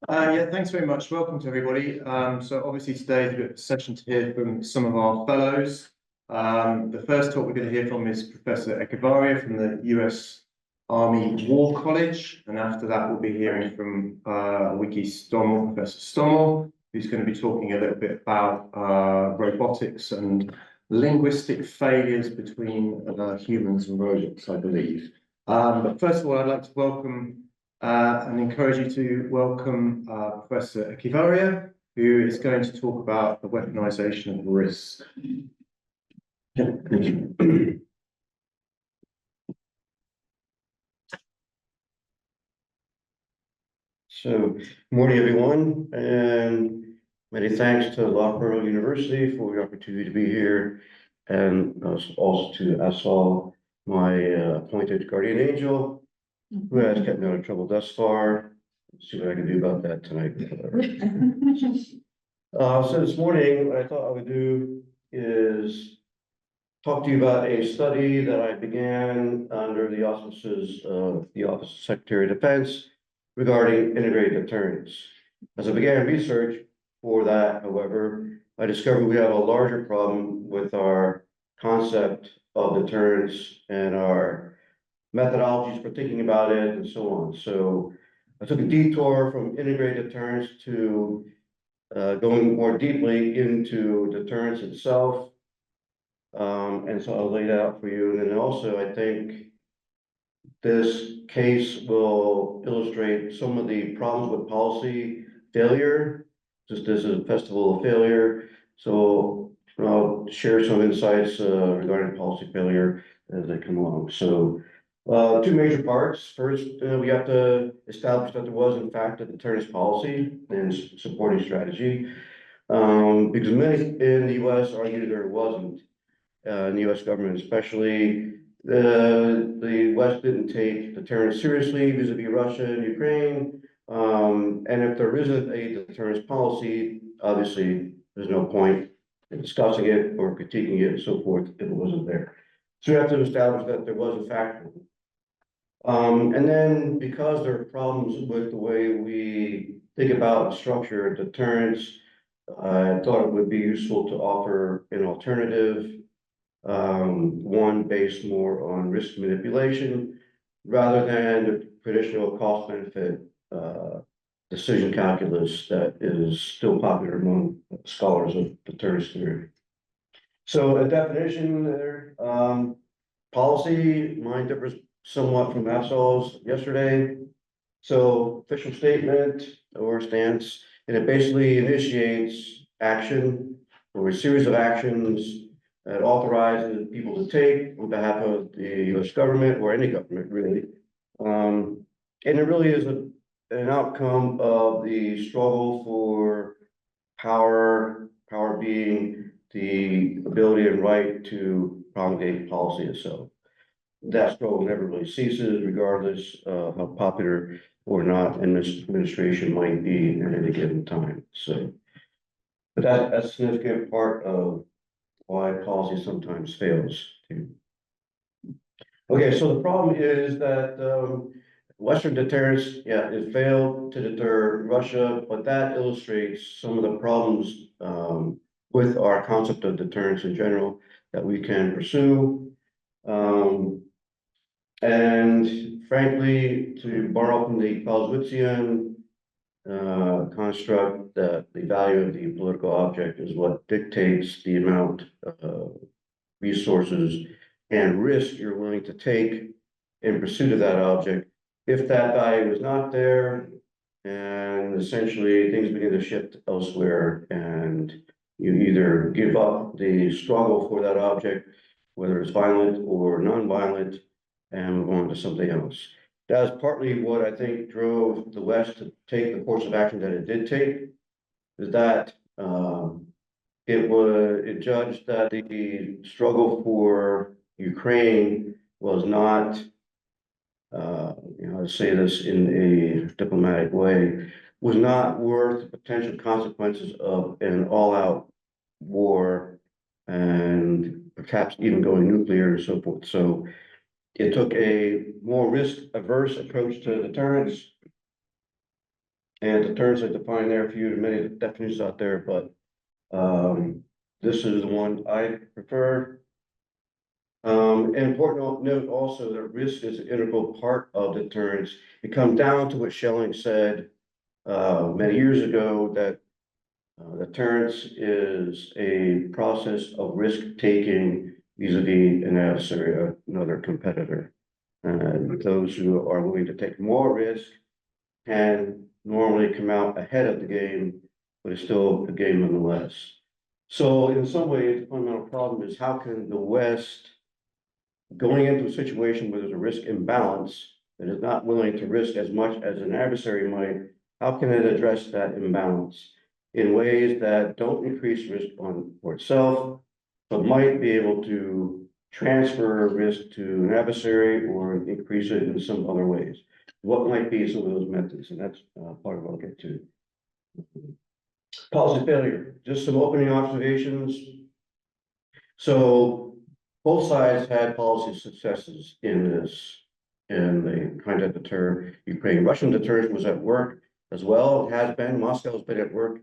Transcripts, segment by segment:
Yeah, thanks very much. Welcome to everybody. So obviously today we've got a session to hear from some of our fellows. The first talk we're going to hear from is Professor Echevarria from the US Army War College. And after that, we'll be hearing from Wiki Stommel, Professor Stommel, who's going to be talking a little bit about robotics and linguistic failures between humans and robots, I believe. But first of all, I'd like to welcome and encourage you to welcome Professor Echevarria, who is going to talk about the weaponization of risk. So, good morning, everyone, and many thanks to Loughborough University for the opportunity to be here, and also to Asal, my appointed guardian angel, who has kept me out of trouble thus far. Let's see what I can do about that tonight. So this morning, what I thought I would do is talk to you about a study that I began under the auspices of the Office of Secretary of Defense regarding integrated deterrence. As I began research for that, however, I discovered we have a larger problem with our concept of deterrence and our methodologies for thinking about it and so on. So I took a detour from integrated deterrence to going more deeply into deterrence itself. And so I'll lay that out for you. And then also, I think this case will illustrate some of the problems with policy failure. Just this is a festival of failure. So I'll share some insights regarding policy failure as they come along. So two major parts. First, we have to establish that there was, in fact, a deterrence policy and supporting strategy. Because many in the US argued there wasn't. In the US government, especially, the West didn't take deterrence seriously vis-a-vis Russia and Ukraine. And if there isn't a deterrence policy, obviously there's no point in discussing it or critiquing it and so forth if it wasn't there. So we have to establish that there was in fact one. And then because there are problems with the way we think about structure deterrence, I thought it would be useful to offer an alternative. One based more on risk manipulation rather than the traditional cost benefit decision calculus that is still popular among scholars of deterrence theory. So a definition there, policy, mine differs somewhat from Asal's yesterday. So official statement or stance, and it basically initiates action or a series of actions that authorizes people to take on behalf of the US government or any government really. And it really is an outcome of the struggle for power being the ability and right to promulgate policy itself. That struggle never really ceases regardless of how popular or not an administration might be at any given time. So, but that's a significant part of why policy sometimes fails too. Okay, so the problem is that Western deterrence, it failed to deter Russia, but that illustrates some of the problems with our concept of deterrence in general that we can pursue. And frankly, to borrow from the Clausewitzian construct that the value of the political object is what dictates the amount of resources and risk you're willing to take in pursuit of that object. If that value is not there, and essentially things begin to shift elsewhere, and you either give up the struggle for that object, whether it's violent or non-violent, and move on to something else. That is partly what I think drove the West to take the course of action that it did take, is that it judged that the struggle for Ukraine was not, to say this in a diplomatic way, was not worth the potential consequences of an all-out war and perhaps even going nuclear and so forth. So it took a more risk-averse approach to deterrence. And deterrence I defined there for you, many definitions out there, but this is the one I prefer. Important note also that risk is an integral part of deterrence. It comes down to what Schelling said many years ago, that deterrence is a process of risk-taking vis-a-vis an adversary, another competitor. And those who are willing to take more risk can normally come out ahead of the game, but it's still a game nonetheless. So in some ways, the fundamental problem is how can the West, going into a situation where there's a risk imbalance that is not willing to risk as much as an adversary might, how can it address that imbalance in ways that don't increase risk for itself, but might be able to transfer risk to an adversary or increase it in some other ways? What might be some of those methods? And that's part of what I'll get to. Policy failure, just some opening observations. So both sides had policy successes in this, in the trying to deter Ukraine. Russian deterrence was at work as well. It has been. Moscow's been at work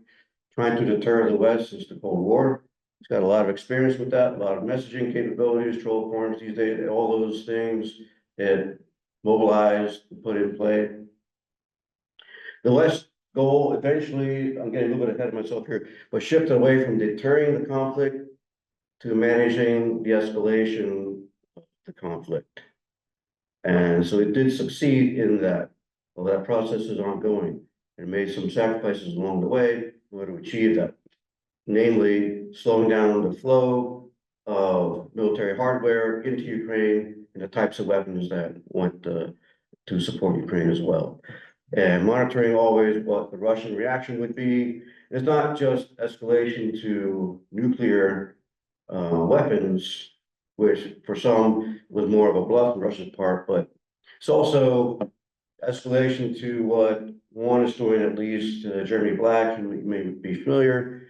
trying to deter the West since the Cold War. It's got a lot of experience with that, a lot of messaging capabilities, troll forms these days, all those things it mobilized, put in play. The West goal eventually, I'm getting a little bit ahead of myself here, but shifted away from deterring the conflict to managing the escalation of the conflict. And so it did succeed in that. Well, that process is ongoing. It made some sacrifices along the way in order to achieve that. Namely, slowing down the flow of military hardware into Ukraine and the types of weapons that went to support Ukraine as well. And monitoring always what the Russian reaction would be. It's not just escalation to nuclear weapons, which for some was more of a bluff on Russia's part, but it's also escalation to what one historian, at least Jeremy Black, who may be familiar,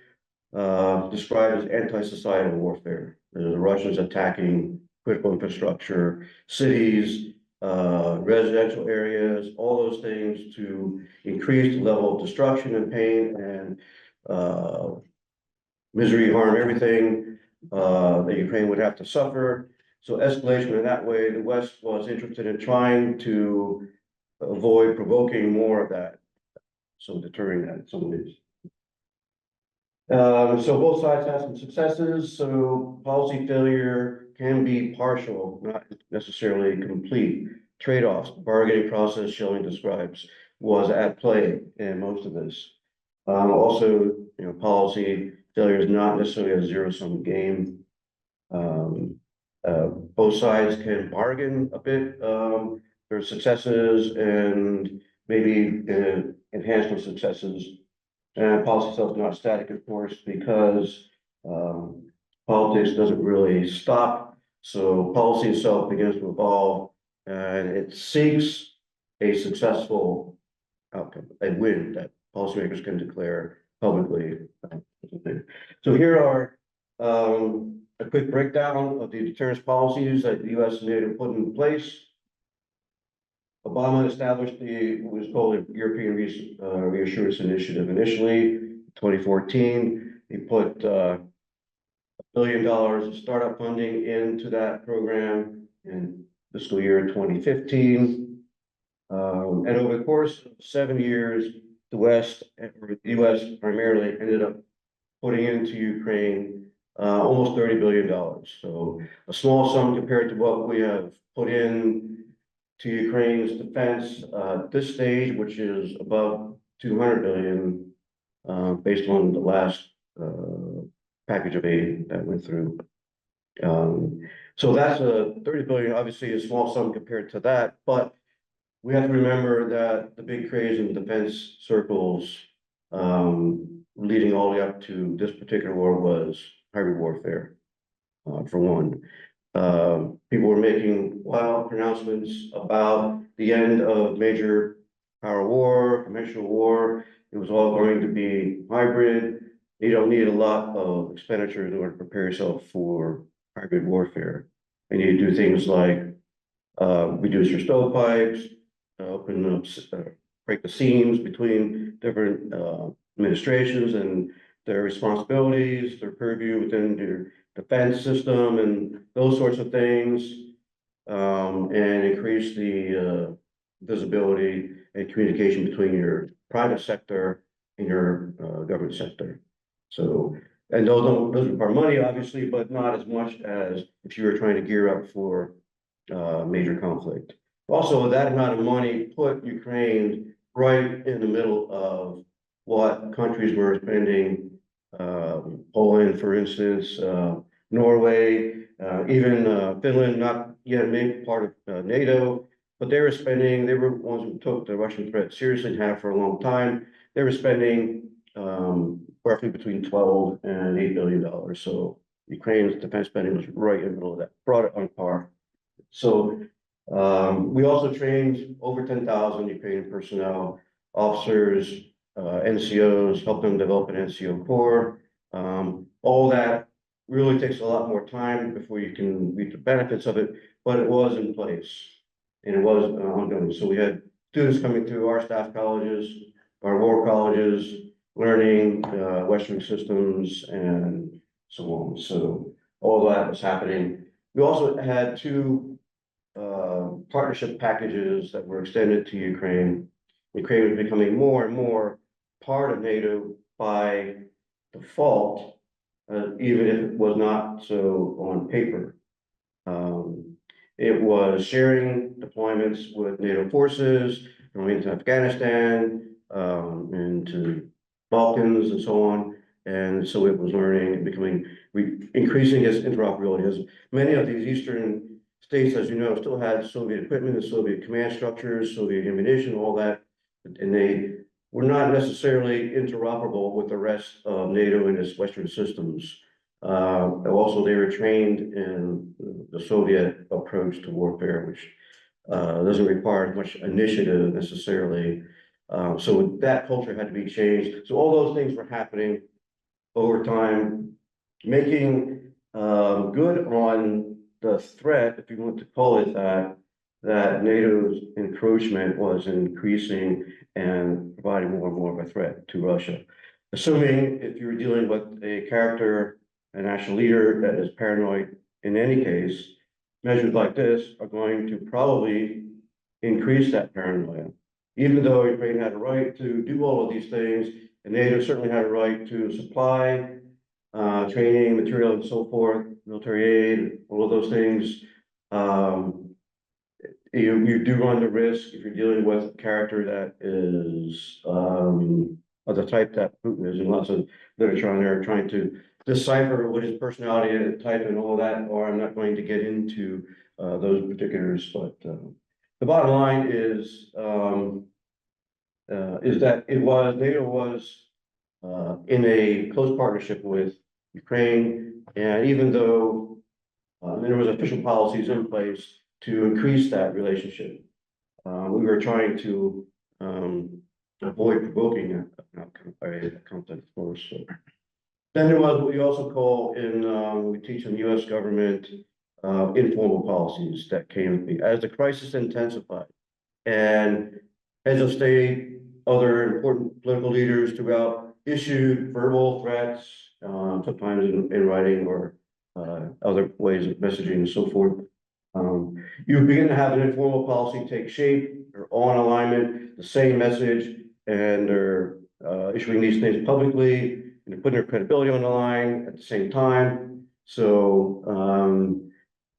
described as anti-societal warfare. The Russians attacking critical infrastructure, cities, residential areas, all those things to increase the level of destruction and pain and misery, harm, everything that Ukraine would have to suffer. So escalation in that way, the West was interested in trying to avoid provoking more of that. So deterring that in some ways. So both sides have some successes. So policy failure can be partial, not necessarily complete. Trade-offs, bargaining process Schelling describes was at play in most of this. Also, policy failure is not necessarily a zero-sum game. Both sides can bargain a bit. Their successes and maybe enhancement successes. And policy itself is not static, of course, because politics doesn't really stop. So policy itself begins to evolve and it seeks a successful outcome, a win that policymakers can declare publicly. So here are a quick breakdown of the deterrence policies that the US and NATO put in place. Obama established what was called the European Reassurance Initiative. Initially, 2014, he put $1 billion of startup funding into that program in fiscal year 2015. And over the course of 7 years, the West, or the US primarily, ended up putting into Ukraine almost $30 billion. So a small sum compared to what we have put in to Ukraine's defense at this stage, which is above 200 billion, based on the last package of aid that went through. So that's a 30 billion, obviously a small sum compared to that, but we have to remember that the big craze in defense circles leading all the way up to this particular war was hybrid warfare, for one. People were making wild pronouncements about the end of major power war, conventional war. It was all going to be hybrid. You don't need a lot of expenditure in order to prepare yourself for hybrid warfare. And you do things like reduce your stovepipes, open up break the seams between different administrations and their responsibilities, their purview within their defense system and those sorts of things. And increase the visibility and communication between your private sector and your government sector. So, and those require money, obviously, but not as much as if you were trying to gear up for major conflict. Also, that amount of money put Ukraine right in the middle of what countries were spending. Poland, for instance, Norway, even Finland, not yet made part of NATO, but they were the ones who took the Russian threat seriously and have for a long time. They were spending roughly between 12 and $8 billion. So Ukraine's defense spending was right in the middle of that, brought it on par. So we also trained over 10,000 Ukrainian personnel, officers, NCOs, helped them develop an NCO corps. All that really takes a lot more time before you can reap the benefits of it, but it was in place and it was ongoing. So we had students coming through our staff colleges, our war colleges, learning Western systems and so on. So all that was happening. We also had two partnership packages that were extended to Ukraine. Ukraine was becoming more and more part of NATO by default, even if it was not so on paper. It was sharing deployments with NATO forces, going to Afghanistan, and to Balkans and so on. And so it was learning and becoming, increasing its interoperability. As many of these Eastern states, as you know, still had Soviet equipment, the Soviet command structures, Soviet ammunition, all that. And they were not necessarily interoperable with the rest of NATO and its Western systems. Also, they were trained in the Soviet approach to warfare, which doesn't require much initiative necessarily. So that culture had to be changed. So all those things were happening over time, making good on the threat, if you want to call it that, that NATO's encroachment was increasing and providing more and more of a threat to Russia. Assuming if you're dealing with a character, a national leader that is paranoid in any case, measures like this are going to probably increase that paranoia. Even though Ukraine had a right to do all of these things, and NATO certainly had a right to supply training, material, and so forth, military aid, all of those things. You do run the risk if you're dealing with a character that is of the type that Putin is, and lots of literature on there trying to decipher what his personality and type and all that, or I'm not going to get into those particulars, but the bottom line is that NATO was in a close partnership with Ukraine, and even though there was official policies in place to increase that relationship, we were trying to avoid provoking a conflict, of course. So. Then there was what we also call we teach in the US government, informal policies that came as the crisis intensified. And heads of state, other important political leaders throughout issued verbal threats, sometimes in writing or other ways of messaging and so forth. You begin to have an informal policy take shape, they're all in alignment, the same message, and they're issuing these things publicly, and they're putting their credibility on the line at the same time. So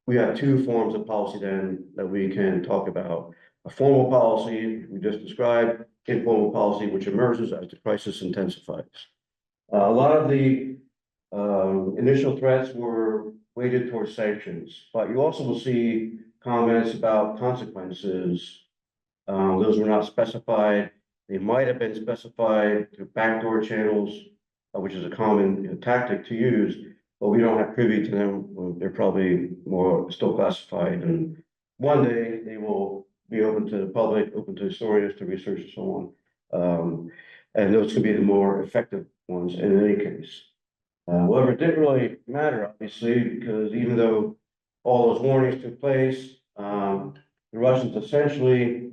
we have two forms of policy then that we can talk about. A formal policy we just described, informal policy which emerges as the crisis intensifies. A lot of the initial threats were weighted towards sanctions, but you also will see comments about consequences. Those were not specified. They might have been specified through backdoor channels, which is a common tactic to use, but we don't have privy to them. They're probably more still classified, and one day they will be open to the public, open to historians, to research, and so on. And those could be the more effective ones in any case. However, it didn't really matter, obviously, because even though all those warnings took place, the Russians essentially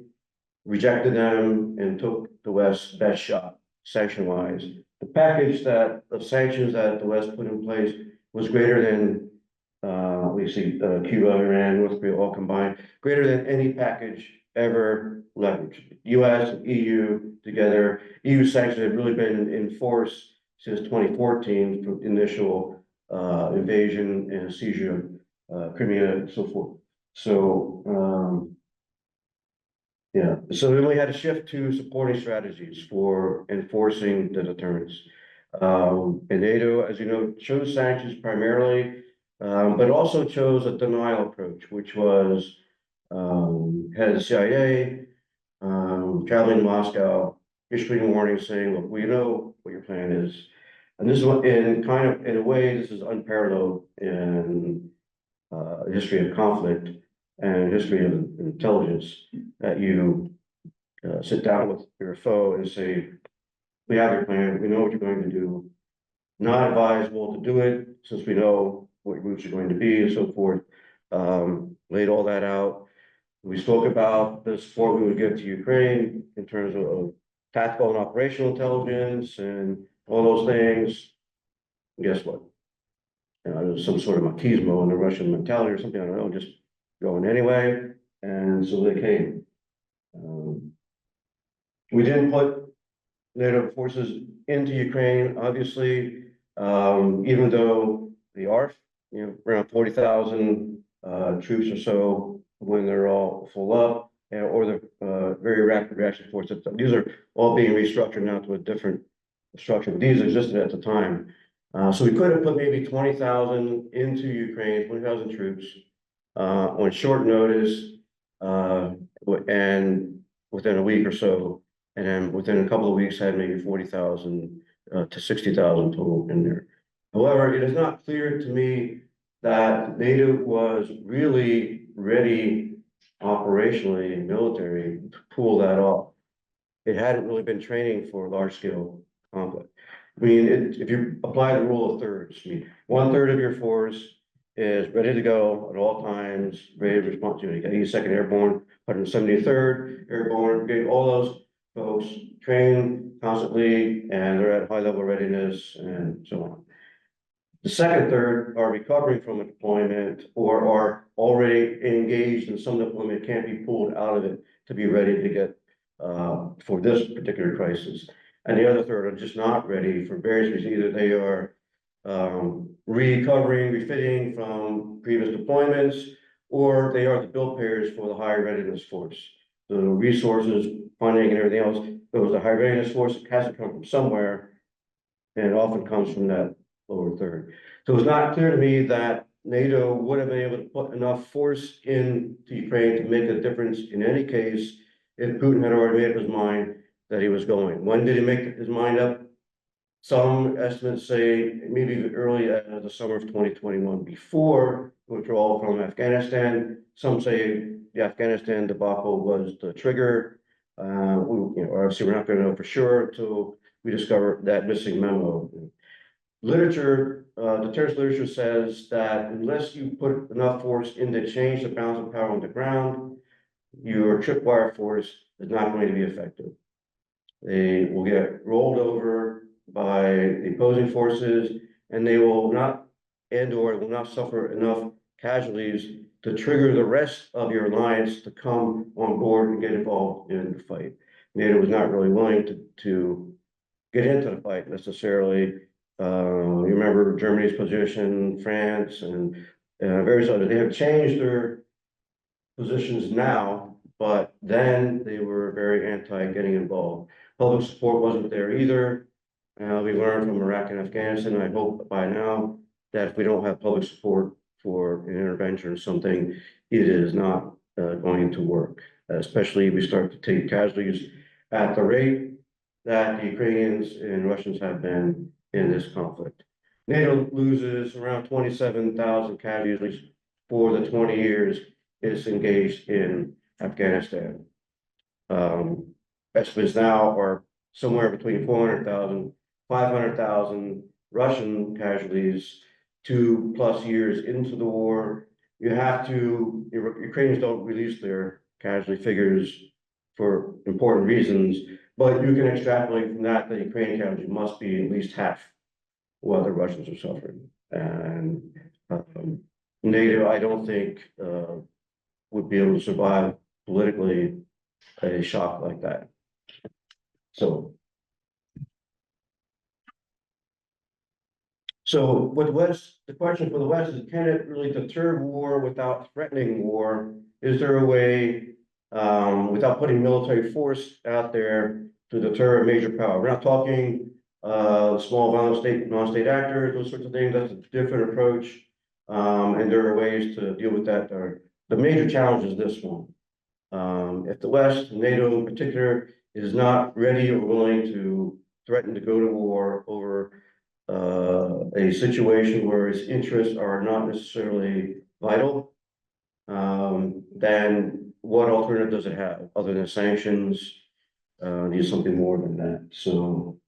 rejected them and took the West's best shot, sanction-wise. The package of sanctions that the West put in place was greater than, we see Cuba, Iran, North Korea all combined, greater than any package ever leveraged. US and EU together, EU sanctions have really been in force since 2014 from initial invasion and seizure of Crimea and so forth. So, yeah, so then we had to shift to supporting strategies for enforcing the deterrence. And NATO, as you know, chose sanctions primarily, but also chose a denial approach, which was head of the CIA, traveling to Moscow, issuing warnings saying, look, we know what your plan is. And this is what, in a way, this is unparalleled in history of conflict and history of intelligence, that you sit down with your foe and say, we have your plan, we know what you're going to do, not advisable to do it since we know what your moves are going to be and so forth. Laid all that out. We spoke about the support we would give to Ukraine in terms of tactical and operational intelligence and all those things. Guess what? There's some sort of machismo in the Russian mentality or something, I don't know, just going anyway. And so they came. We didn't put NATO forces into Ukraine, obviously, even though they are, around 40,000 troops or so when they're all full up, or the very rapid reaction forces. These are all being restructured now to a different structure, but these existed at the time. So we could have put maybe 20,000 into Ukraine, 20,000 troops on short notice, and within a week or so, and then within a couple of weeks had maybe 40,000 to 60,000 total in there. However, it is not clear to me that NATO was really ready operationally and military to pull that off. It hadn't really been training for large-scale conflict. I mean, if you apply the rule of thirds, I mean, 1/3 of your force is ready to go at all times, ready to respond to it. 82nd Airborne, 173rd Airborne, getting all those folks trained constantly, and they're at high level readiness and so on. The second third are recovering from a deployment or are already engaged in some deployment, can't be pulled out of it to be ready to get for this particular crisis. And the other third are just not ready for various reasons. Either they are recovering, refitting from previous deployments, or they are the bill payers for the high readiness force. The resources, funding, and everything else, there was a high readiness force that has to come from somewhere, and it often comes from that lower third. So it's not clear to me that NATO would have been able to put enough force into Ukraine to make a difference in any case if Putin had already made up his mind that he was going. When did he make his mind up? Some estimates say maybe early the summer of 2021, before withdrawal from Afghanistan. Some say the Afghanistan debacle was the trigger. Obviously we're not going to know for sure until we discover that missing memo. Literature, deterrence literature says that unless you put enough force in to change the balance of power on the ground, your tripwire force is not going to be effective. They will get rolled over by the opposing forces, and they will not or will not suffer enough casualties to trigger the rest of your alliance to come on board and get involved in the fight. NATO was not really willing to get into the fight necessarily. You remember Germany's position, France, and various others. They have changed their positions now, but then they were very anti getting involved. Public support wasn't there either. We learned from Iraq and Afghanistan, I hope by now, that if we don't have public support for an intervention or something, it is not going to work, especially if we start to take casualties at the rate that the Ukrainians and Russians have been in this conflict. NATO loses around 27,000 casualties for the 20 years it's engaged in Afghanistan. Estimates now are somewhere between 400,000, 500,000 Russian casualties 2+ years into the war. Ukrainians don't release their casualty figures for important reasons, but you can extrapolate from that the Ukrainian casualties must be at least half what the Russians are suffering. And NATO, I don't think would be able to survive politically a shock like that. So what the West, the question for the West is, can it really deter war without threatening war? Is there a way, without putting military force out there, to deter a major power? We're not talking small non-state actors, those sorts of things. That's a different approach. And there are ways to deal with that. The major challenge is this one. If the West, NATO in particular, is not ready or willing to threaten to go to war over a situation where its interests are not necessarily vital, then what alternative does it have other than sanctions? Needs something more than that. So,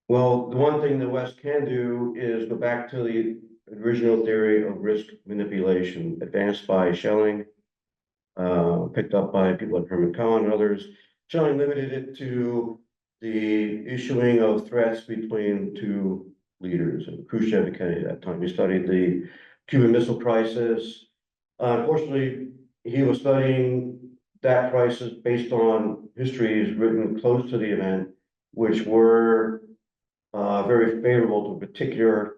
well, the one thing the West can do is go back to the original theory of risk manipulation, advanced by Schelling, picked up by people like Herman Kahn and others. Schelling limited it to the issuing of threats between two leaders, Khrushchev and Kennedy at that time. He studied the Cuban Missile Crisis. Unfortunately, he was studying that crisis based on histories written close to the event, which were very favorable to a particular,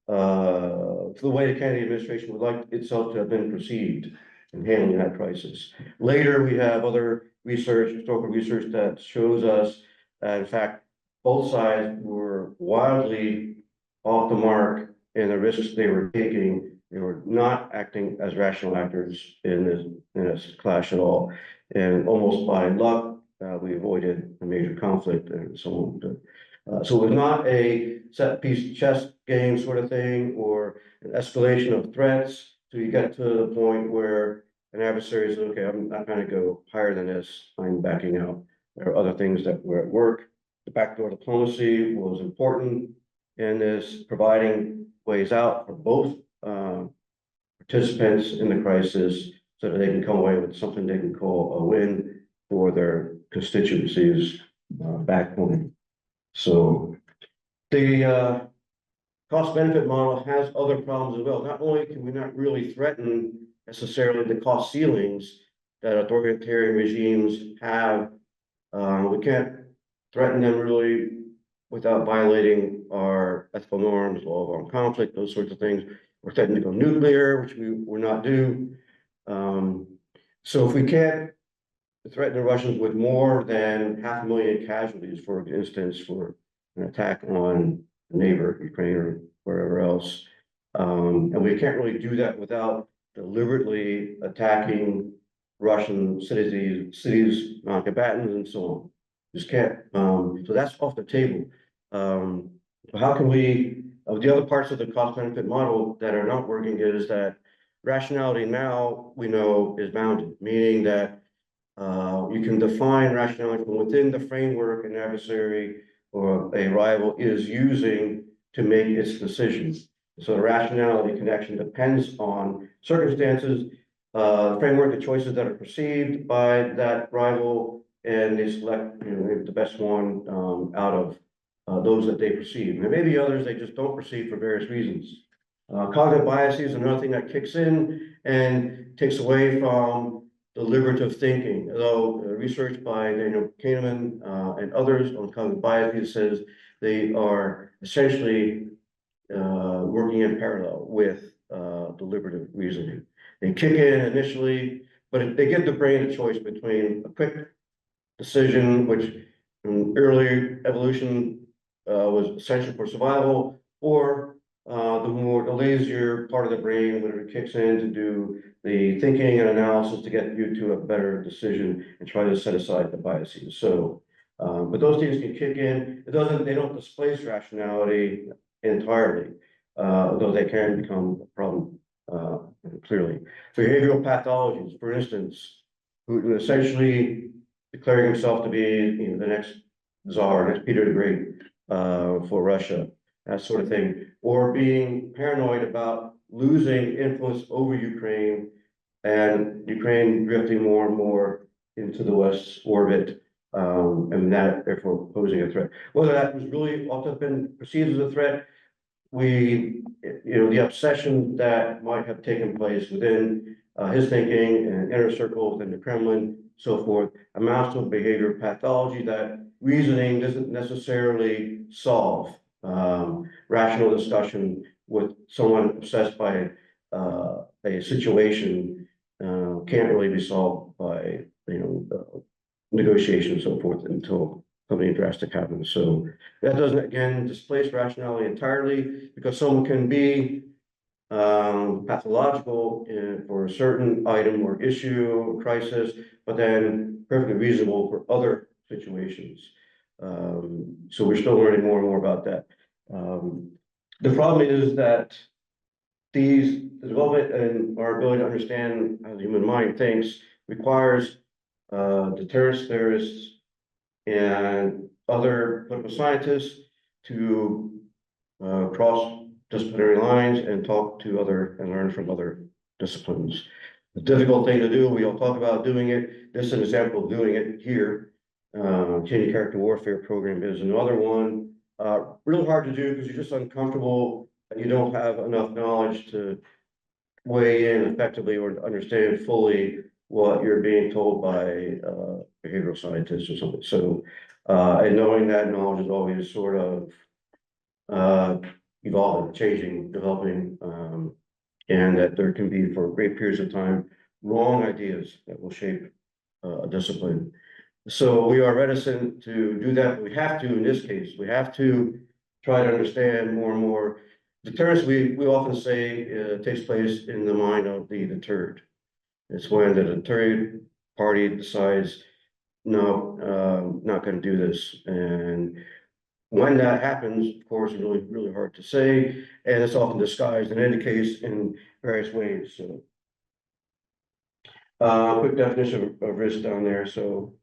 to the way the Kennedy administration would like itself to have been perceived in handling that crisis. Later, we have other research, historical research, that shows us that, in fact, both sides were wildly off the mark in the risks they were taking. They were not acting as rational actors in this clash at all. And almost by luck, we avoided a major conflict and so on. So it was not a set piece chess game sort of thing or an escalation of threats. So you get to the point where an adversary says, okay, I'm not going to go higher than this, I'm backing out. There are other things that were at work. The backdoor diplomacy was important in this, providing ways out for both participants in the crisis so that they can come away with something they can call a win for their constituencies back home. So the cost-benefit model has other problems as well. Not only can we not really threaten necessarily the cost ceilings that authoritarian regimes have, we can't threaten them really without violating our ethical norms, law of armed conflict, those sorts of things. We're threatening to go nuclear, which we were not do. So if we can't threaten the Russians with more than 500,000 casualties, for instance, for an attack on a neighbor, Ukraine or wherever else, and we can't really do that without deliberately attacking Russian cities, non-combatants, and so on. Just can't. So that's off the table. How can we? The other parts of the cost-benefit model that are not working is that rationality now we know is bounded, meaning that you can define rationality from within the framework an adversary or a rival is using to make its decisions. So the rationality connection depends on circumstances, framework, the choices that are perceived by that rival, and they select the best one out of those that they perceive. There may be others they just don't perceive for various reasons. Cognitive biases is another thing that kicks in and takes away from deliberative thinking. Although research by Daniel Kahneman and others on cognitive biases says they are essentially working in parallel with deliberative reasoning. They kick in initially, but they give the brain a choice between a quick decision, which in early evolution was essential for survival, or the lazier part of the brain when it kicks in to do the thinking and analysis to get you to a better decision and try to set aside the biases. So, but those things can kick in. They don't displace rationality entirely, though they can become a problem clearly. Behavioral pathologies, for instance, who essentially declaring himself to be the next czar, next Peter the Great for Russia, that sort of thing, or being paranoid about losing influence over Ukraine and Ukraine drifting more and more into the West's orbit, and that therefore posing a threat. Whether that was really often been perceived as a threat, the obsession that might have taken place within his thinking and inner circle within the Kremlin, so forth, amounts to a behavior pathology that reasoning doesn't necessarily solve. Rational discussion with someone obsessed by a situation can't really be solved by negotiation and so forth until something drastic happens. So that doesn't again displace rationality entirely, because someone can be pathological for a certain item or issue or crisis, but then perfectly reasonable for other situations. So we're still learning more and more about that. The problem is that the development and our ability to understand how the human mind thinks requires deterrence theorists and other political scientists to cross disciplinary lines and talk to other and learn from other disciplines. A difficult thing to do. We all talk about doing it. This is an example of doing it here. Changing character warfare program is another one. Really hard to do because you're just uncomfortable and you don't have enough knowledge to weigh in effectively or understand fully what you're being told by behavioral scientists or something. So, and knowing that knowledge is always sort of evolving, changing, developing, and that there can be for great periods of time wrong ideas that will shape a discipline. So we are reticent to do that. We have to, in this case, we have to try to understand more and more. Deterrence, we often say takes place in the mind of the deterred. It's when the deterred party decides, no, not going to do this. And when that happens, of course, it's really, really hard to say. And it's often disguised in any case in various ways. So, quick definition of risk down there. So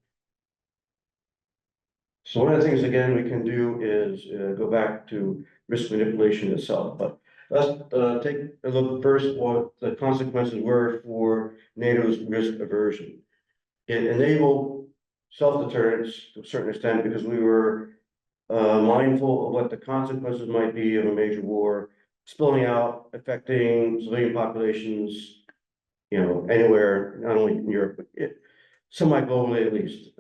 one of the things, again, we can do is go back to risk manipulation itself. But let's take a look first what the consequences were for NATO's risk aversion. It enabled self-deterrence to a certain extent because we were mindful of what the consequences might be of a major war spilling out, affecting civilian populations, anywhere, not only in Europe, but semi-globally at least.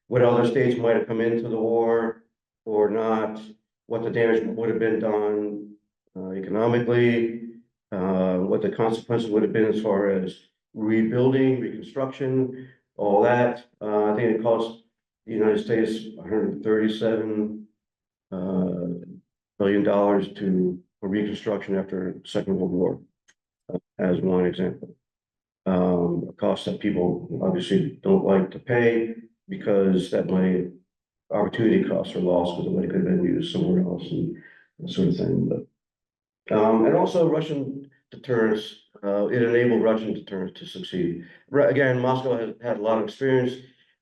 What other states might have come into the war or not, what the damage would have been done economically, what the consequences would have been as far as rebuilding, reconstruction, all that. I think it cost the United States $137 billion for reconstruction after the Second World War, as one example. A cost that people obviously don't like to pay because that money, opportunity costs are lost because the money could have been used somewhere else and that sort of thing. But and also Russian deterrence, it enabled Russian deterrence to succeed. Again, Moscow has had a lot of experience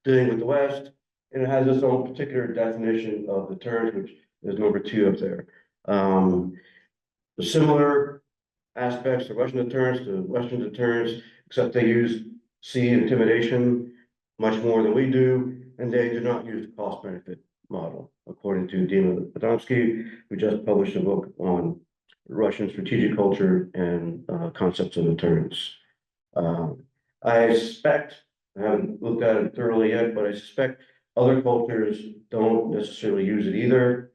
dealing with the West, and it has its own particular definition of deterrence, which is number 2 up there. The similar aspects of Russian deterrence to Western deterrence, except they use intimidation much more than we do, and they do not use the cost-benefit model, according to Dima Podomsky, who just published a book on Russian strategic culture and concepts of deterrence. I suspect, I haven't looked at it thoroughly yet, but I suspect other cultures don't necessarily use it either.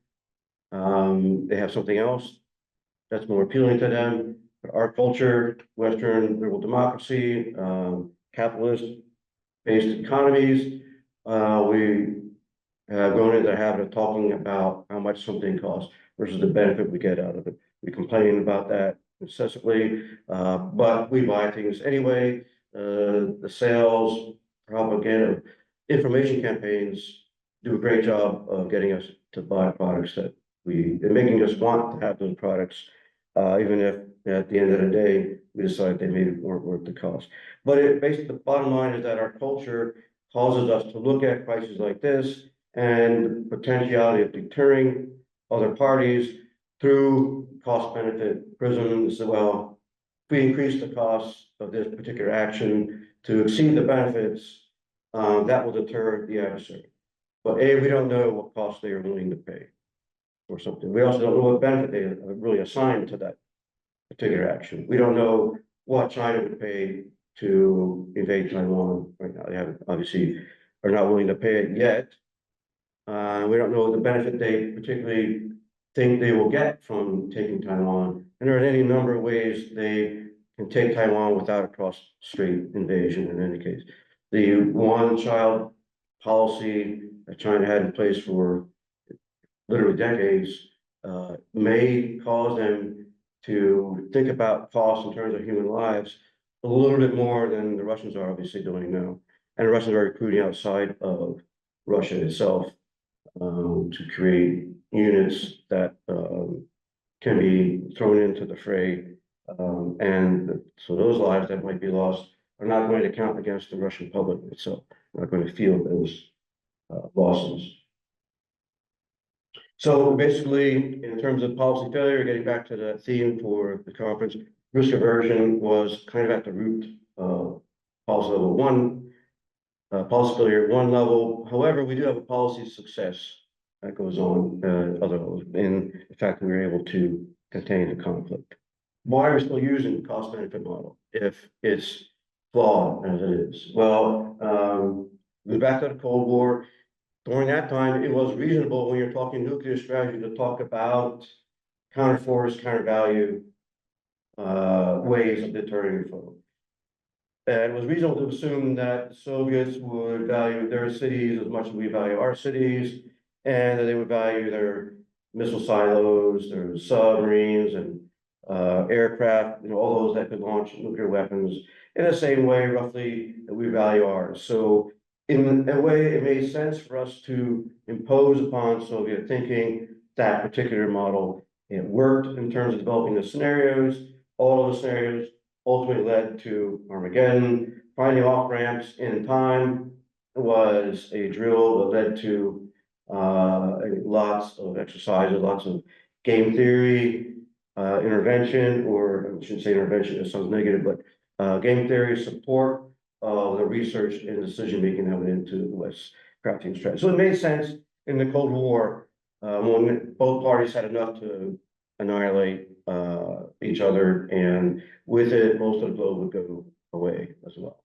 They have something else that's more appealing to them. But our culture, Western liberal democracy, capitalist-based economies, we have grown into the habit of talking about how much something costs versus the benefit we get out of it. We complain about that incessantly, but we buy things anyway. The sales, propaganda, information campaigns do a great job of getting us to buy products that and making us want to have those products, even if at the end of the day, we decide they maybe weren't worth the cost. But basically, the bottom line is that our culture causes us to look at crises like this and the potentiality of deterring other parties through cost-benefit prisms. Well, if we increase the cost of this particular action to exceed the benefits, that will deter the adversary. But A, we don't know what cost they are willing to pay for something. We also don't know what benefit they really assign to that particular action. We don't know what China would pay to invade Taiwan right now. They haven't, obviously, are not willing to pay it yet. We don't know the benefit they particularly think they will get from taking Taiwan. And there are any number of ways they can take Taiwan without a cross-strait invasion in any case. The one-child policy that China had in place for literally decades may cause them to think about costs in terms of human lives a little bit more than the Russians are obviously doing now. And the Russians are recruiting outside of Russia itself to create units that can be thrown into the fray. And so those lives that might be lost are not going to count against the Russian public itself. They're not going to feel those losses. So basically, in terms of policy failure, getting back to the theme for the conference, risk aversion was kind of at the root of policy level one, policy failure at one level. However, we do have a policy success that goes on other levels in the fact that we were able to contain the conflict. Why are we still using the cost benefit model if it's flawed as it is? Well, go back to the Cold War. During that time, it was reasonable when you're talking nuclear strategy to talk about counterforce, countervalue ways of deterring your foe. And it was reasonable to assume that the Soviets would value their cities as much as we value our cities, and that they would value their missile silos, their submarines, and aircraft, all those that could launch nuclear weapons in the same way, roughly, that we value ours. So in a way, it made sense for us to impose upon Soviet thinking that particular model. It worked in terms of developing the scenarios. All of the scenarios ultimately led to Armageddon. Finding off ramps in time was a drill that led to lots of exercises, lots of game theory, intervention, or I shouldn't say intervention, it sounds negative, but game theory support of the research and decision-making that went into the West crafting strategy. So it made sense in the Cold War when both parties had enough to annihilate each other, and with it, most of the globe would go away as well.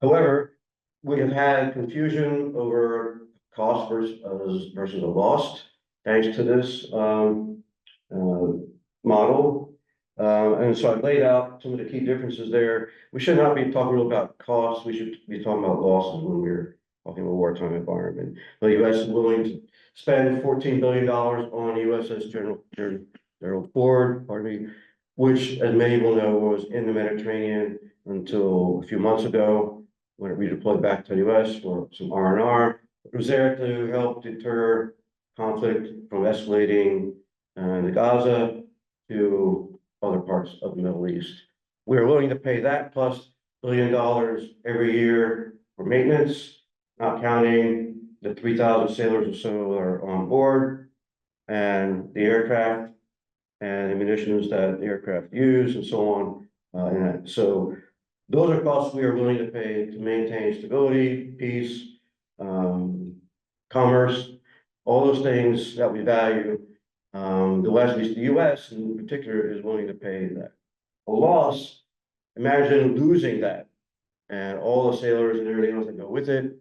However, we have had confusion over cost versus a loss, thanks to this model. And so I've laid out some of the key differences there. We should not be talking about costs. We should be talking about losses when we're talking about wartime environment. The U.S. is willing to spend $14 billion on USS Gerald Ford, which, as many will know, was in the Mediterranean until a few months ago when it redeployed back to the U.S. for some R&R. It was there to help deter conflict from escalating in Gaza to other parts of the Middle East. We are willing to pay that plus $1 billion every year for maintenance, not counting the 3,000 sailors or so that are on board, and the aircraft and the munitions that the aircraft use, and so on. And so those are costs we are willing to pay to maintain stability, peace, commerce, all those things that we value. The West, at least the US in particular, is willing to pay that. A loss, imagine losing that and all the sailors and everything else that go with it,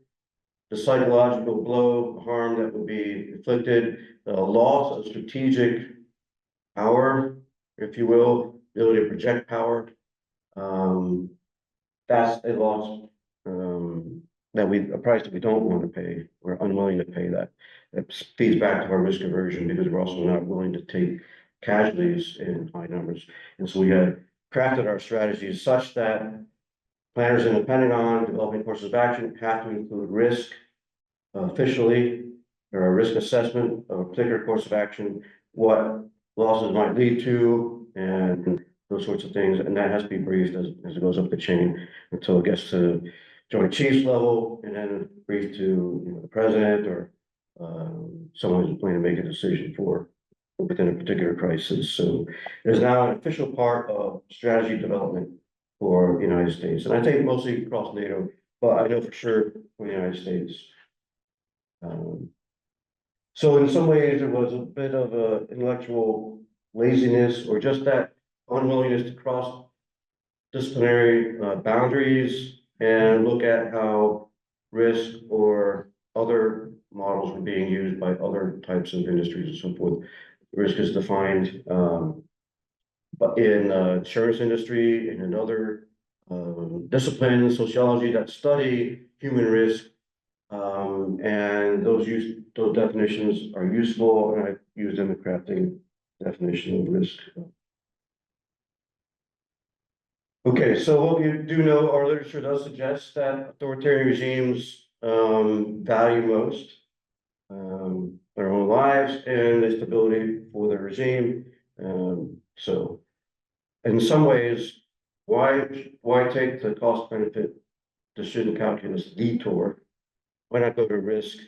the psychological blow, harm that would be inflicted, the loss of strategic power, if you will, ability to project power. That's a loss a price that we don't want to pay. We're unwilling to pay that. It feeds back to our risk aversion because we're also not willing to take casualties in high numbers. And so we had crafted our strategies such that planners in the Pentagon developing courses of action have to include risk officially, or a risk assessment of a particular course of action, what losses might lead to, and those sorts of things. And that has to be briefed as it goes up the chain until it gets to Joint Chiefs level, and then briefed to the president or someone who's planning to make a decision for within a particular crisis. So it is now an official part of strategy development for the United States, and I think mostly across NATO, but I know for sure for the United States. So in some ways, it was a bit of a intellectual laziness or just that unwillingness to cross disciplinary boundaries and look at how risk or other models were being used by other types of industries and so forth. Risk is defined but in insurance industry and in other disciplines, sociology that study human risk. And those definitions are useful, and I use them in crafting definition of risk. Okay, so what we do know, our literature does suggest that authoritarian regimes value most their own lives and the stability for the regime. So in some ways, why take the cost benefit decision calculus detour? Why not go to risk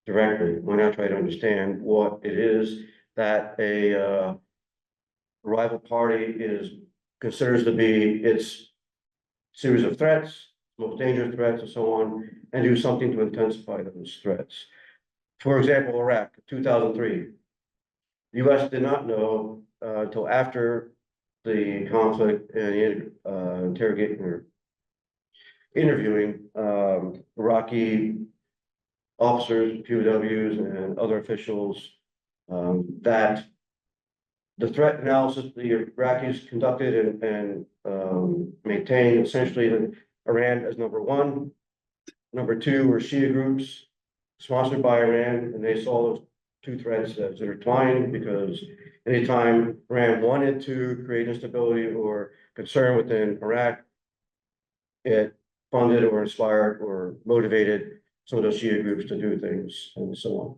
directly? Why not try to understand what it is that a rival party considers to be its series of threats, most dangerous threats, and so on, and do something to intensify those threats. For example, Iraq, 2003. The US did not know until after the conflict and interviewing Iraqi officers, POWs, and other officials that the threat analysis the Iraqis conducted and maintained essentially Iran as number one. Number two were Shia groups sponsored by Iran, and they saw those two threats as intertwined because anytime Iran wanted to create instability or concern within Iraq, it funded or inspired or motivated some of those Shia groups to do things and so on.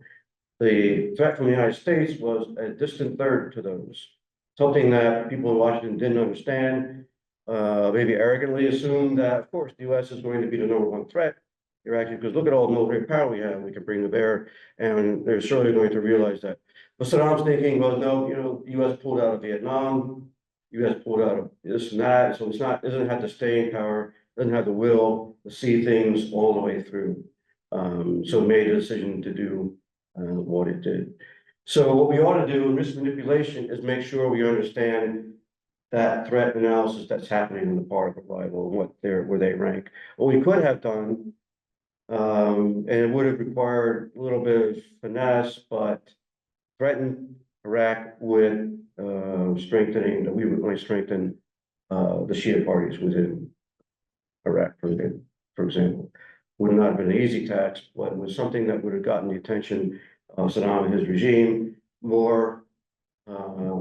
The threat from the United States was a distant third to those, something that people in Washington didn't understand, maybe arrogantly assumed that, of course, the US is going to be the number one threat. You're actually, because look at all the military power we have, we can bring to bear, and they're surely going to realize that. But Saddam's thinking was, no, the US pulled out of Vietnam, US pulled out of this and that, so it doesn't have the staying power, doesn't have the will to see things all the way through. So it made a decision to do what it did. So what we ought to do in risk manipulation is make sure we understand that threat analysis that's happening in the part of the rival and where they rank. What we could have done, and it would have required a little bit of finesse, but threaten Iraq with strengthening, that we would only strengthen the Shia parties within Iraq, for example. Would not have been an easy task, but it was something that would have gotten the attention of Saddam and his regime more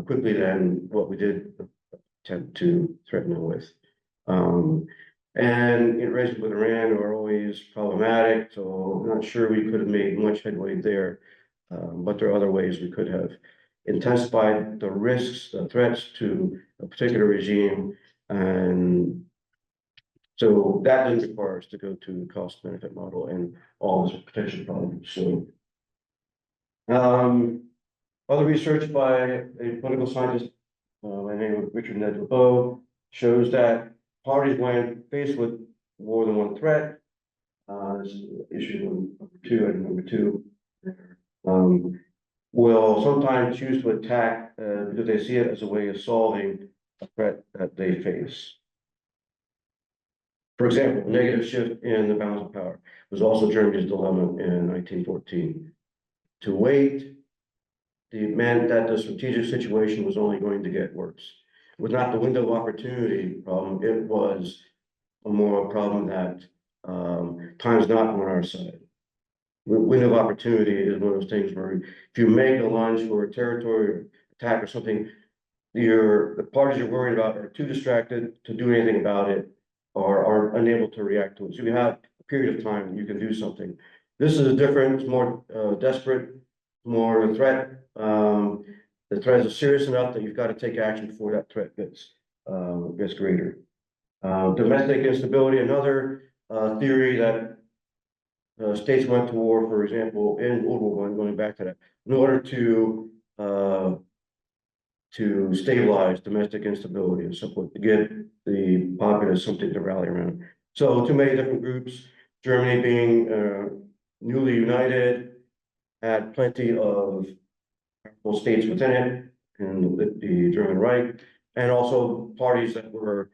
quickly than what we did attempt to threaten them with. And relations with Iran are always problematic, so I'm not sure we could have made much headway there. But there are other ways we could have intensified the risks, the threats to a particular regime, and so that didn't require us to go to the cost benefit model and all those potential problems. So, other research by a political scientist by the name of Richard Ned LeBeau shows that parties, when faced with more than one threat, this is issue number two, will sometimes choose to attack because they see it as a way of solving a threat that they face. For example, negative shift in the balance of power was also Germany's dilemma in 1914. To wait, it meant that the strategic situation was only going to get worse. It was not the window of opportunity problem, it was a more problem that time's not on our side. Window of opportunity is one of those things where if you make a lunge or a territory attack or something, the parties you're worried about are too distracted to do anything about it, or are unable to react to it. So you have a period of time you can do something. This is different, it's more desperate, more a threat. The threat is serious enough that you've got to take action before that threat gets greater. Domestic instability, another theory that states went to war, for example, in World War I, going back to that, in order to stabilize domestic instability and so forth, to give the populace something to rally around. So too many different groups, Germany being newly united, had plenty of states within it, and the German Reich, and also parties that were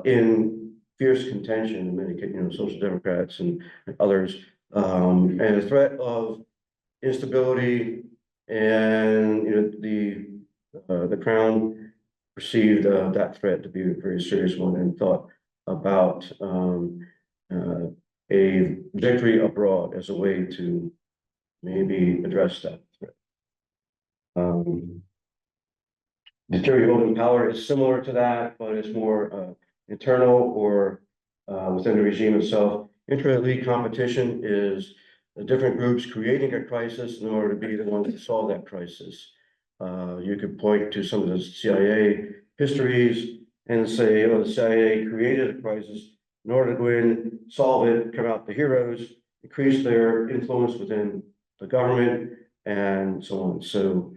in fierce contention in many cases, Social Democrats and others, and the threat of instability and the Crown perceived that threat to be a very serious one and thought about a victory abroad as a way to maybe address that threat. Deterring voting power is similar to that, but it's more internal or within the regime itself. Intra-elite competition is the different groups creating a crisis in order to be the ones to solve that crisis. You could point to some of the CIA histories and say, oh, the CIA created a crisis in order to go in, solve it, come out the heroes, increase their influence within the government, and so on. So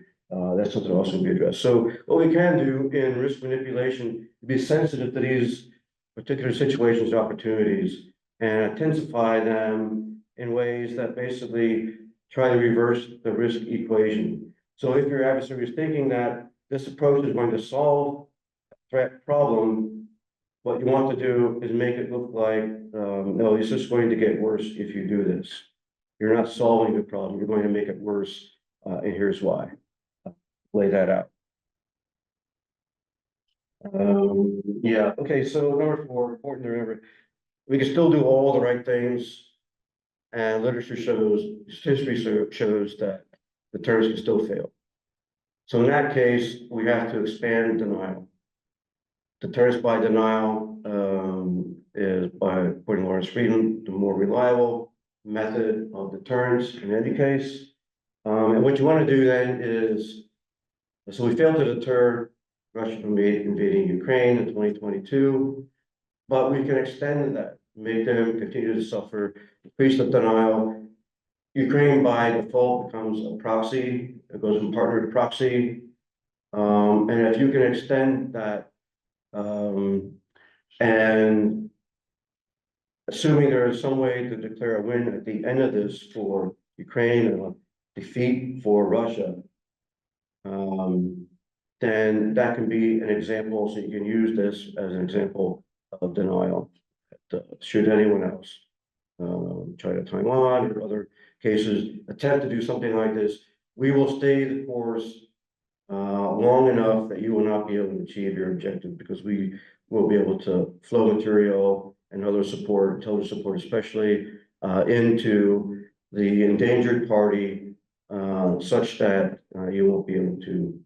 that's something to also be addressed. So what we can do in risk manipulation is be sensitive to these particular situations and opportunities and intensify them in ways that basically try to reverse the risk equation. So if your adversary is thinking that this approach is going to solve a threat problem, what you want to do is make it look like, no, it's just going to get worse if you do this. You're not solving the problem, you're going to make it worse, and here's why. Lay that out. Yeah, okay, so number 4, important to remember, we can still do all the right things, and literature shows, history shows that the deterrence can still fail. So in that case, we have to expand denial. Deterrence by denial is, by according to Lawrence Friedman, the more reliable method of deterrence in any case. And what you want to do then is, so we failed to deter Russia from invading Ukraine in 2022, but we can extend that, make them continue to suffer, increase the denial. Ukraine by default becomes a proxy, it goes from partner to proxy. And if you can extend that, and assuming there is some way to declare a win at the end of this for Ukraine and a defeat for Russia, then that can be an example. So you can use this as an example of denial. Should anyone else, China, Taiwan, or other cases attempt to do something like this, we will stay the course long enough that you will not be able to achieve your objective, because we will be able to flow material and other support, intelligence support especially, into the endangered party, such that you won't be able to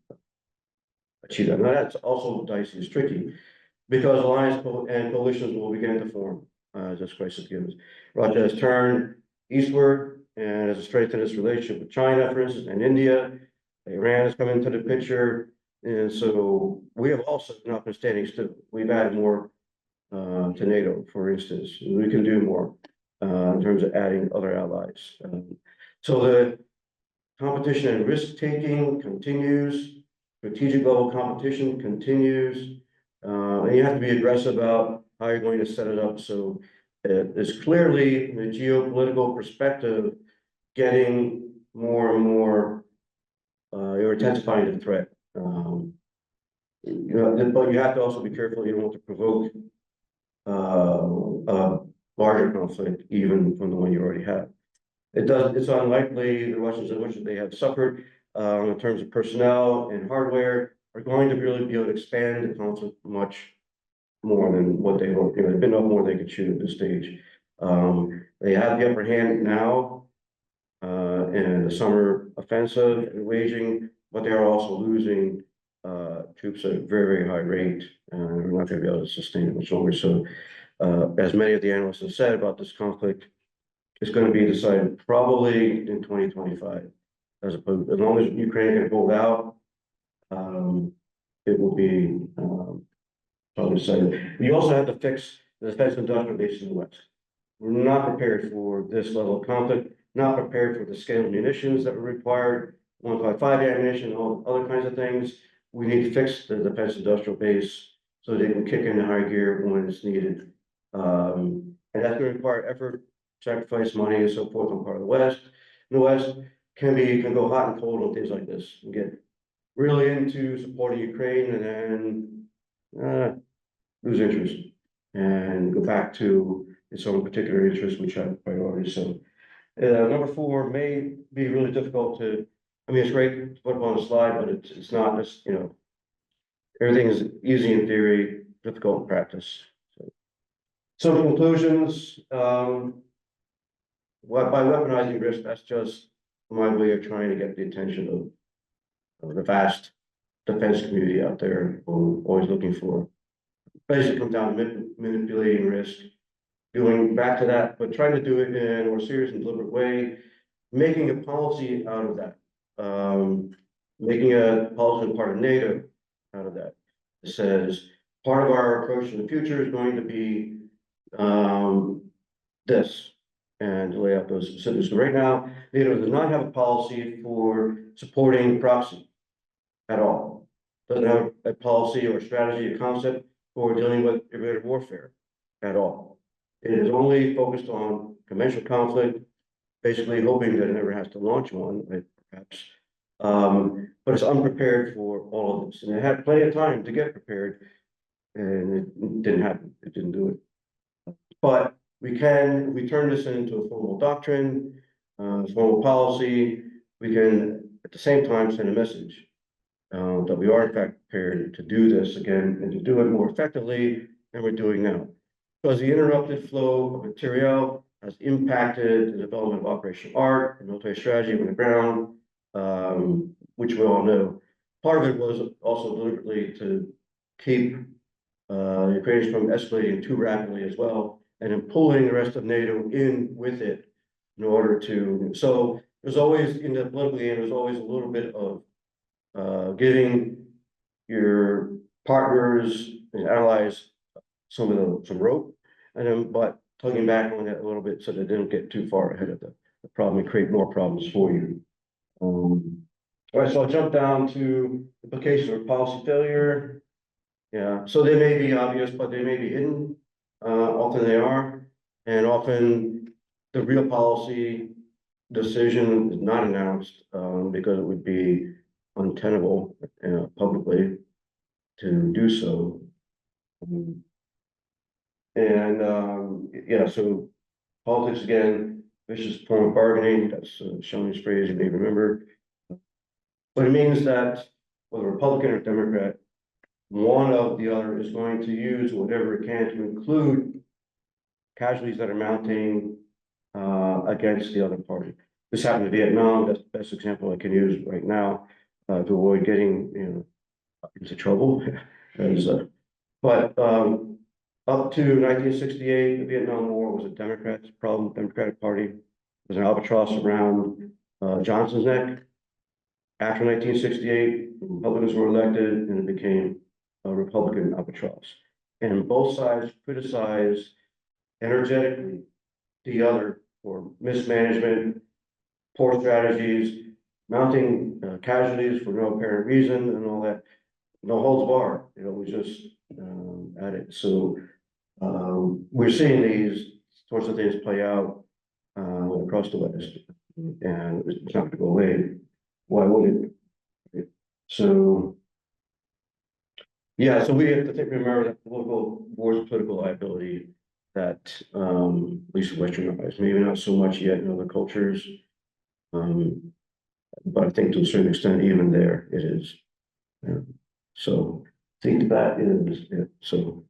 achieve that. Now that's also dicey, it's tricky, because alliance and coalitions will begin to form as this crisis begins. Russia has turned eastward and has strengthened its relationship with China, for instance, and India. Iran has come into the picture, and so we have also not been standing still. We've added more to NATO, for instance. We can do more in terms of adding other allies. So the competition and risk-taking continues, strategic level competition continues, and you have to be aggressive about how you're going to set it up. So it's clearly, from a geopolitical perspective, getting more and more, you're intensifying the threat. But you have to also be careful. You don't want to provoke a larger conflict, even from the one you already have. It's unlikely the Russians, in which they have suffered in terms of personnel and hardware, are going to really be able to expand the conflict much more than what they hope. There's been no more they could shoot at this stage. They have the upper hand now in the summer offensive and waging, but they are also losing troops at a very, very high rate, and we're not going to be able to sustain it much longer. So, as many of the analysts have said about this conflict, it's going to be decided probably in 2025, as long as Ukraine can hold out, it will be probably decided. You also have to fix the defense industrial base in the West. We're not prepared for this level of conflict, not prepared for the scale of munitions that were required, 155 ammunition, all other kinds of things. We need to fix the defense industrial base so they can kick into high gear when it's needed. And that's going to require effort, sacrifice, money, and so forth on part of the West. And the West can go hot and cold on things like this and get really into supporting Ukraine and then lose interest and go back to its own particular interests, which have priorities. So number 4 may be really difficult to, I mean, it's great to put up on a slide, but it's not just, you know, everything is easy in theory, difficult in practice. So, some conclusions, by weaponizing risk, that's just my way of trying to get the attention of the vast defense community out there, who are always looking for. Basically comes down to manipulating risk, doing back to that, but trying to do it in a more serious and deliberate way, making a policy out of that, making a policy part of NATO out of that. It says part of our approach in the future is going to be this, and to lay out those specifics. So right now, NATO does not have a policy for supporting proxy at all. Doesn't have a policy or strategy or concept for dealing with hybrid warfare at all. It is only focused on conventional conflict, basically hoping that it never has to launch one, perhaps. But it's unprepared for all of this, and it had plenty of time to get prepared, and it didn't happen. It didn't do it. But we can, if we turn this into a formal doctrine, formal policy, we can at the same time send a message that we are in fact prepared to do this again and to do it more effectively than we're doing now. Because the interrupted flow of material has impacted the development of operational art and military strategy on the ground, which we all know. Part of it was also deliberately to keep Ukrainians from escalating too rapidly as well, and then pulling the rest of NATO in with it in order to. So there's always, in the political game, there's always a little bit of giving your partners and allies some rope, and then but tugging back on it a little bit so they didn't get too far ahead of the problem and create more problems for you. All right, so I'll jump down to implications of policy failure. Yeah, so they may be obvious, but they may be hidden. Often they are, and often the real policy decision is not announced because it would be untenable publicly to do so. Yeah, so politics again, vicious form of bargaining. That's Shelley's phrase, you may remember. But it means that whether Republican or Democrat, one of the other is going to use whatever it can to include casualties that are mounting against the other party. This happened in Vietnam. That's the best example I can use right now to avoid getting into trouble. But up to 1968, the Vietnam War was a Democrat's problem. Democratic Party was an albatross around Johnson's neck. After 1968, Republicans were elected, and it became a Republican albatross. And both sides criticized energetically the other for mismanagement, poor strategies, mounting casualties for no apparent reason, and all that. No holds barred. It was just at it. So we're seeing these sorts of things play out across the West, and it's not going to go away. Why would it? So, yeah, so we have to remember that political wars of political liability that at least Westernized, maybe not so much yet in other cultures, but I think to a certain extent, even there, it is. So I think that is it. So.